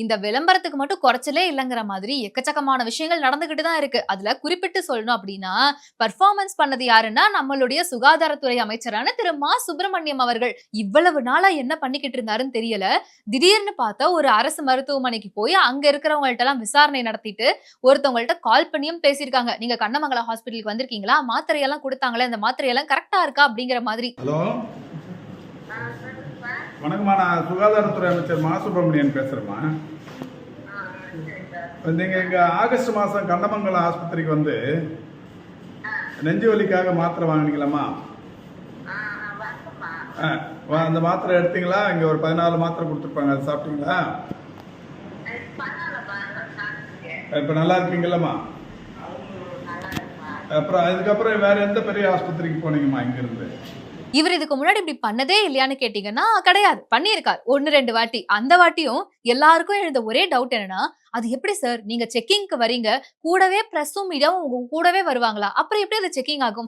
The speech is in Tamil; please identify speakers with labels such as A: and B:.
A: இந்த விளம்பரத்துக்கு மட்டும் குறைச்சலே இல்லங்கிற மாதிரி எக்கச்சக்கமான விஷயங்கள் நடந்துகிட்டு தான் இருக்கு. அதுல குறிப்பிட்டு சொல்லணும் அப்படின்னா, பெர்ஃபார்மன்ஸ் பண்ணது யாருன்னா, நம்மளுடைய சுகாதாரத்துறை அமைச்சரான திரு மா. சுப்பிரமணியம் அவர்கள். இவ்வளவு நாளா என்ன பண்ணிக்கிட்டு இருந்தாருன்னு தெரியல. திடீர்னு பார்த்தா ஒரு அரசு மருத்துவமனைக்கு போய் அங்க இருக்கிறவங்கள்ட்ட எல்லாம் விசாரணை நடத்திட்டு, ஒருத்தவங்கள்ட்ட கால் பண்ணியும் பேசியிருக்காங்க. நீங்க கண்ணமங்கலம் ஹாஸ்பிடலுக்கு வந்திருக்கீங்களா? மாத்திரை எல்லாம் குடுத்தாங்களே, அந்த மாத்திரை எல்லாம் கரெக்ட்டா இருக்கா? அப்படிங்கிற மாதிரி.
B: ஹலோ, வணக்கம்மா. நான் சுகாதாரத்துறை அமைச்சர் மா. சுப்பிரமணியன் பேசுறேம்மா. நீங்க எங்க ஆகஸ்ட் மாசம் கண்ணமங்கலம் ஆஸ்பத்திரிக்கு வந்து நெஞ்சு வலிக்காக மாத்திரை வாங்கினீங்களாம்மா? அந்த மாத்திரை எடுத்தீங்களா? இங்க ஒரு 14 மாத்திரை கொடுத்துருப்பாங்க, அது சாப்பிட்டீங்களா? இப்ப நல்லா இருக்கீங்களம்மா? அப்புறம் அதுக்கப்புறம் வேற எந்த பெரிய ஆஸ்பத்திரிக்கு போனீங்கம்மா இங்க இருந்து?
A: இவர் இதுக்கு முன்னாடி இப்படி பண்ணதே இல்லையான்னு கேட்டீங்கன்னா, கிடையாது. பண்ணியிருக்கார். 1, 2 வாட்டி. அந்த வாட்டியும் எல்லாருக்கும் எழுந்த ஒரே டவுட் என்னன்னா, அது எப்படி சார்? நீங்க செக்கிங்க்கு வரீங்க. கூடவே பிரஸும் மீடியாவும் உங்க கூடவே வருவாங்களா? அப்புறம் எப்படி அது செக்கிங் ஆகும்?